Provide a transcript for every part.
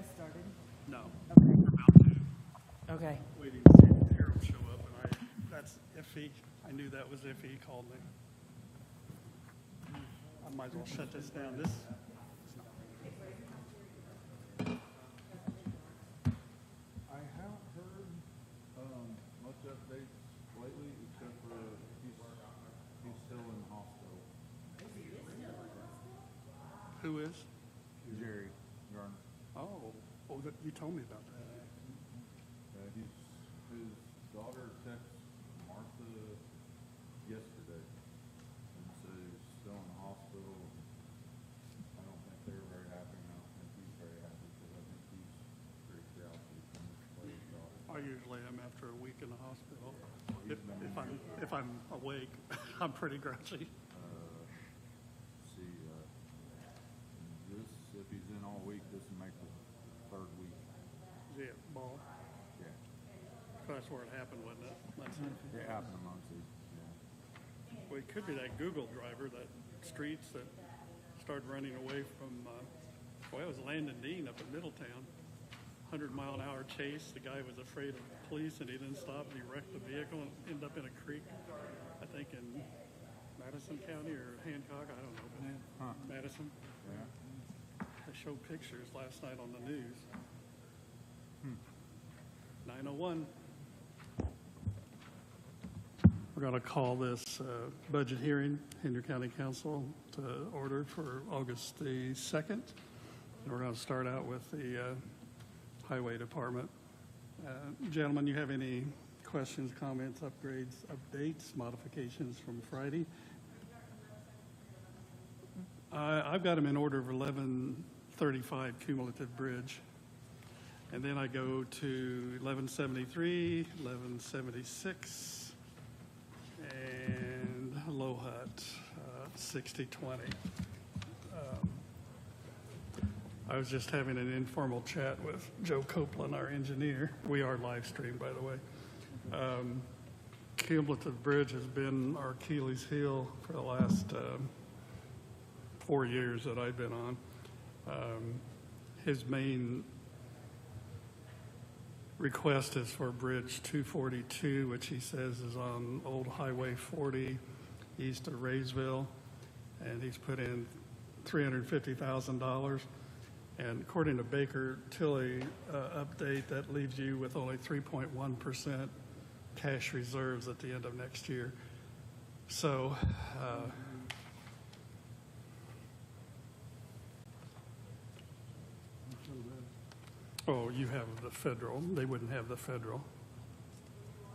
guys started? No. Okay. We're about to. Okay. Waiting to see if Harold show up, and that's iffy. I knew that was iffy. He called me. I might as well shut this down. This. I haven't heard much updates lately, except for he's still in the hospital. Who is? Jerry Garner. Oh, you told me about that. His daughter texted Martha yesterday and said he's still in the hospital. I don't think they're very happy, and I don't think he's very happy because I think he's pretty grouchy from his daughter. I usually am after a week in the hospital. If I'm awake, I'm pretty grouchy. If he's in all week, this will make the third week. Yeah, ball. Yeah. That's where it happened, wasn't it? It happened amongst these. Yeah. Well, it could be that Google driver, that streets that started running away from, it was Landon Dean up in Middletown. 100-mile-an-hour chase. The guy was afraid of police, and he didn't stop, and he wrecked the vehicle and ended up in a creek, I think in Madison County or Hancock, I don't know. Huh. Madison. Yeah. They showed pictures last night on the news. 9:01. We're going to call this budget hearing, Henry County Council, to order for August the 2nd. And we're going to start out with the Highway Department. Gentlemen, you have any questions, comments, upgrades, updates, modifications from Friday? I've got them in order of 1135 cumulative bridge. And then I go to 1173, 1176, and Low Hut, 6020. I was just having an informal chat with Joe Copeland, our engineer. We are live streamed, by the way. Cumulative Bridge has been our Achilles heel for the last 4 years that I've been on. His main request is for Bridge 242, which he says is on Old Highway 40 east of Raysville, and he's put in $350,000. And according to Baker Tilly update, that leaves you with only 3.1% cash reserves at the end of next year. So oh, you have the federal. They wouldn't have the federal.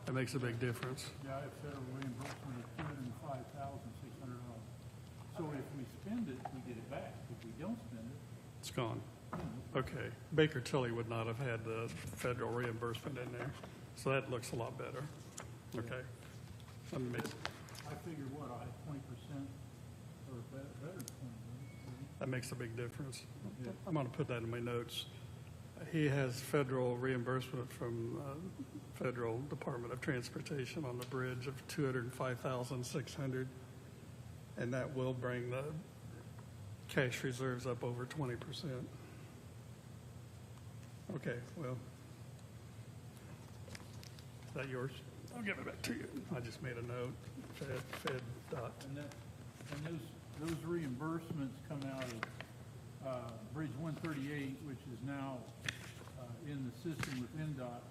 That makes a big difference. Yeah, I have federal reimbursement of $205,600. So if we spend it, we get it back. If we don't spend it, It's gone. Okay. Baker Tilly would not have had the federal reimbursement in there. So that looks a lot better. Okay. I figure what, I have 20% or better than 20%. That makes a big difference. I'm going to put that in my notes. He has federal reimbursement from Federal Department of Transportation on the bridge of $205,600, and that will bring the cash reserves up over 20%. Okay, well, is that yours? I'll give it back to you. I just made a note. Fed dot. And those reimbursements come out of Bridge 138, which is now in the system with NDOT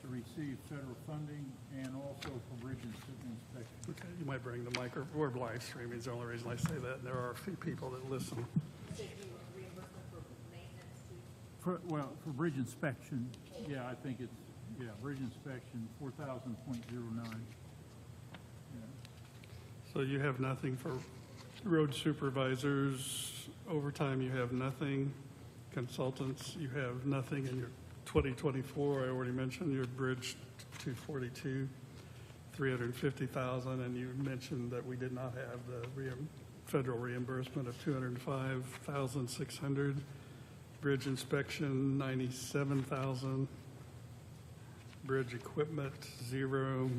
to receive federal funding, and also for bridge inspection. Okay, you might bring the mic, or we're live streaming is the only reason I say that, and there are a few people that listen. For bridge inspection, yeah, I think it's, bridge inspection, 4,000.09. So you have nothing for road supervisors, overtime you have nothing, consultants you have nothing in your 2024, I already mentioned your bridge 242, 350,000, and you mentioned that we did not have the federal reimbursement of 205,600, bridge inspection 97,000, bridge equipment 0,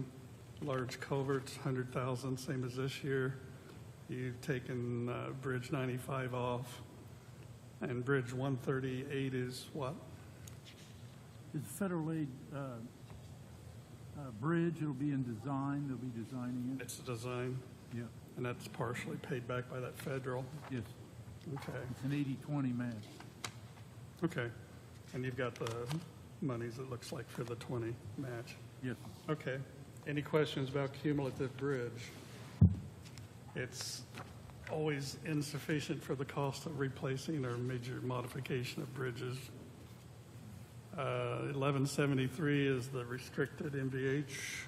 large culverts 100,000, same as this year. You've taken Bridge 95 off, And Bridge 138 is what? It's a federal aid bridge. It'll be in design. They'll be designing it. It's a design, Yeah. and that's partially paid back by that federal? Yes. Okay, It's an 80-20 match. okay. And you've got the monies, it looks like, for the 20 match? Yes. Okay. Any questions about cumulative bridge? It's always insufficient for the cost of replacing or major modification of bridges. 1173 is the restricted MVH.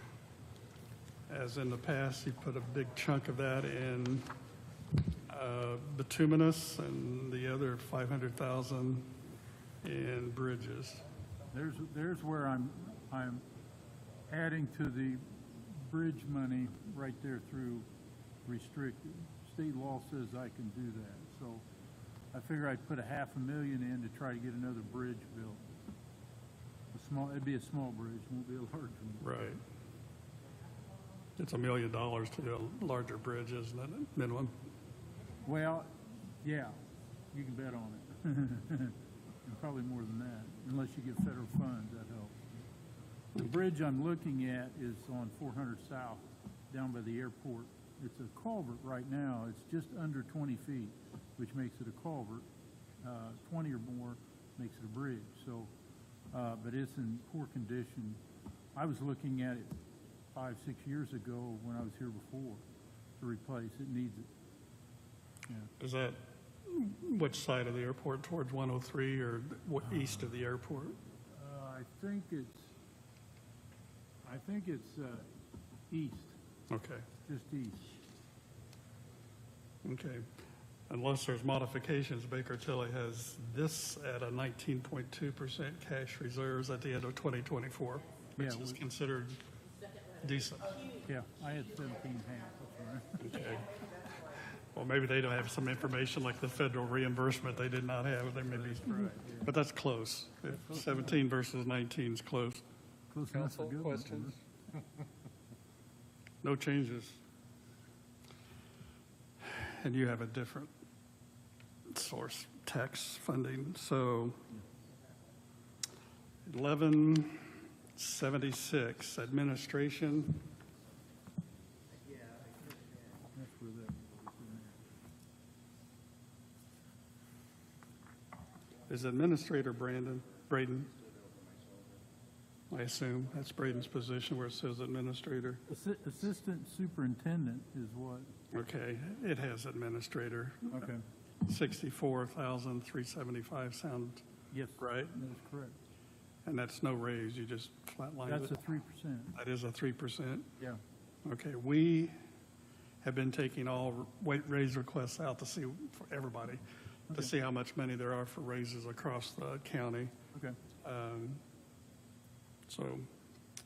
As in the past, you put a big chunk of that in bituminous and the other 500,000 in bridges. There's where I'm adding to the bridge money right there through restricted. State law says I can do that, so I figure I'd put $500,000 in to try to get another bridge built. It'd be a small bridge, won't be a large one. Right. It's $1 million to do a larger bridge, isn't it, minimum? Well, yeah, you can bet on it. And probably more than that, unless you get federal funds, that helps. The bridge I'm looking at is on 400 South, down by the airport. It's a culvert right now. It's just under 20 feet, which makes it a culvert. 20 or more makes it a bridge. So, but it's in poor condition. I was looking at it 5-6 years ago when I was here before to replace. It needs it. Yeah. Is that which side of the airport, towards 103 or east of the airport? I think it's east, Okay, just east. okay. Unless there's modifications, Baker Tilly has this at a 19.2% cash reserves at the end of 2024, which Yeah, is considered decent. Yeah, I had 17.5, that's right. Okay. Well, maybe they don't have some information like the federal reimbursement they did not have. There may be, but that's close. If 17 versus 19 is close. Close enough for good ones. No changes. And you have a different source, tax funding. So 1176, administration. That's where that was in Is Administrator Braden? I assume that's Braden's position where it says Administrator. there. Assistant superintendent is what? Okay, it has Administrator. Okay. 64,375 sound Yes. right? That is correct. And that's no raise, you just flatlined That's a it? 3%. That is a 3%? Yeah. Okay, we have been taking all raise requests out to see, for everybody, to see how much money there are for raises across the county. Okay. So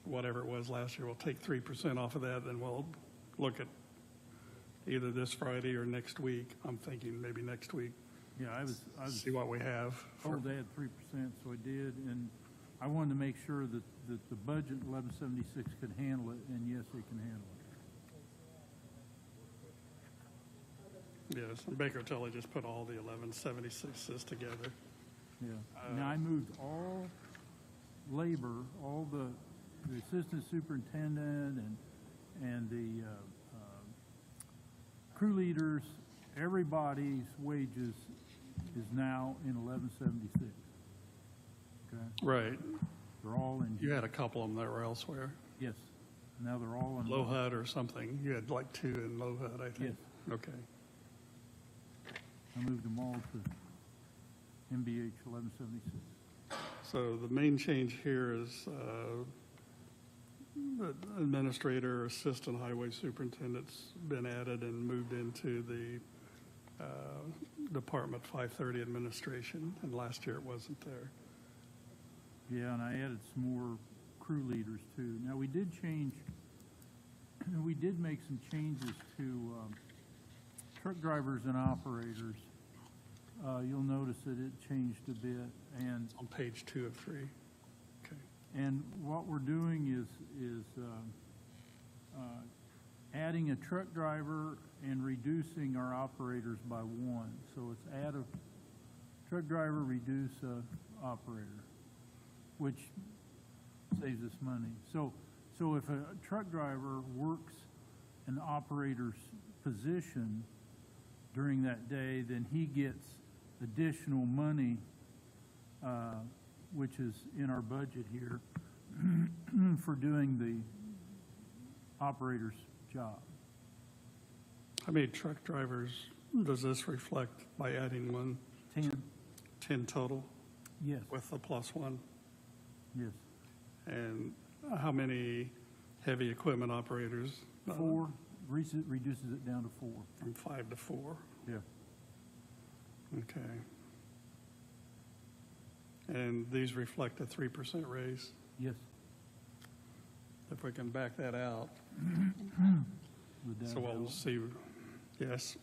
whatever it was last year, we'll take 3% off of that, then we'll look at either this Friday or next week. I'm thinking maybe next week, Yeah, I was see what we have. for- told they had 3%, so I did, and I wanted to make sure that the budget 1176 could handle it, and yes, it can handle it. Yes, and Baker Tilly just put all the 1176s together. Yeah. Now, I moved all labor, all the assistant superintendent and the crew leaders, everybody's wages is now in 1176. Okay? Right. They're all in, You had a couple of them that were elsewhere. yes. Now they're all in. Low HUD or something. You had like 2 in Low HUD, I think. Okay. I moved them all to MBH 1176. So the main change here is the administrator, assistant highway superintendent's been added and moved into the Department 530 administration, and last year it wasn't there. Yeah, and I added some more crew leaders too. Now, we did make some changes to truck drivers and operators. You'll notice that it changed a bit, and On page 2 of 3. Okay. what we're doing is adding a truck driver and reducing our operators by 1. So it's add a Truck driver reduce operator, which saves us money. So if a truck driver works an operator's position during that day, then he gets additional money, which is in our budget here, for doing the operator's job. How many truck drivers does this reflect by adding one? 10? 10 total Yes, with the plus one? yes. And how many heavy equipment operators? 4, reduces it down to 4. From 5 to 4. Yeah. Okay. And these reflect a 3% raise. Yes. If we can back that out, Would that so we'll help? see. Yes.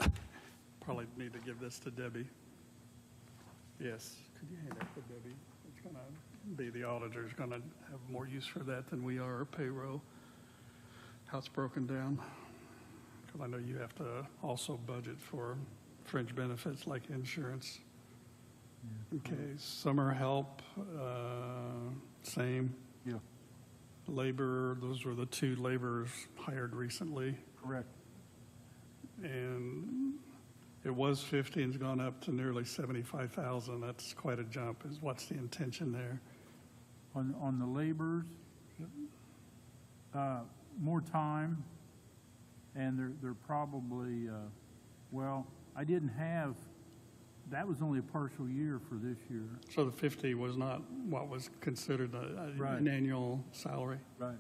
Probably need to give this to Debbie. Yes. Could you hand that to Debbie? It's going to be, the auditor's going to have more use for that than we are, payroll, how it's broken down. Because I know you have to also budget for fringe benefits like insurance. Yeah. Okay, summer help, same. Yeah, Labor, those were the 2 laborers hired recently. correct. And it was 50 and it's gone up to nearly 75,000. That's quite a jump. What's the intention there? On the laborers, more time, and they're probably, well, I didn't have, that was only a partial year for this year. So the 50 was not what was considered Right. an annual salary? Right.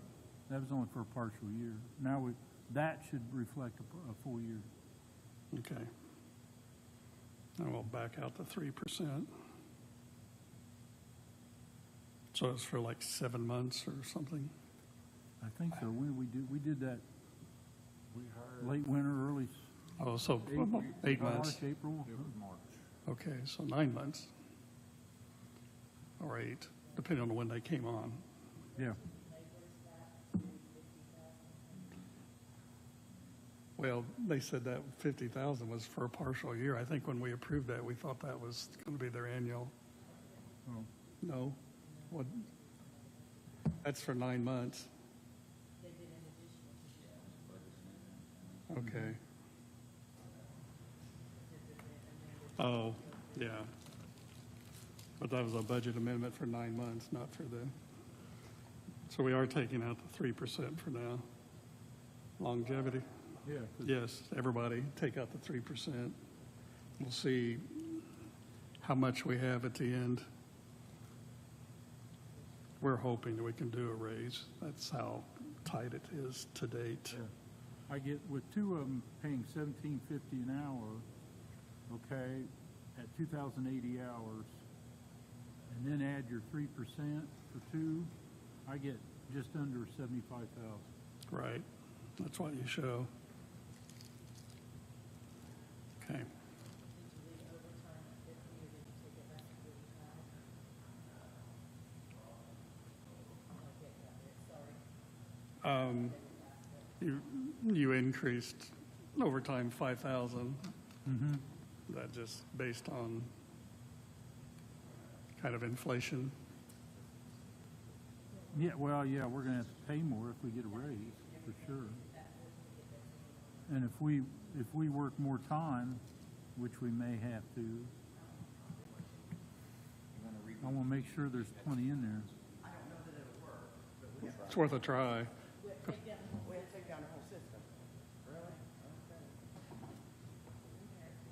That was only for a partial year. Now that should reflect a full year. Okay. And we'll back out the 3%. So it's for like 7 months or something? I think so. When we did that We hired, late winter, early Oh, so April, 8 months. March, April. it was March. Okay, so 9 months. Or 8, depending on when they came on. Yeah. Well, they said that 50,000 was for a partial year. I think when we approved that, we thought that was going to be their annual. Oh. No? What? That's for 9 months. Okay. Oh, yeah. But that was a budget amendment for 9 months, not for the, so we are taking out the 3% for now. Longevity. Yeah. 'cause Yes, everybody, take out the 3%. We'll see how much we have at the end. We're hoping that we can do a raise. That's how tight it is to date. Yeah. I get, with 2 of them paying $17.50 an hour, okay, at 2,080 hours, and then add your 3% for 2, I get just under 75,000. Right, that's what you show. Okay. You increased overtime 5,000. Mm-hmm. That just based on kind of inflation. Yeah, well, yeah, we're gonna have to pay more if we get a raise, for sure. And if we work more time, which we may have to, I wanna make sure there's plenty in there. It's worth a try.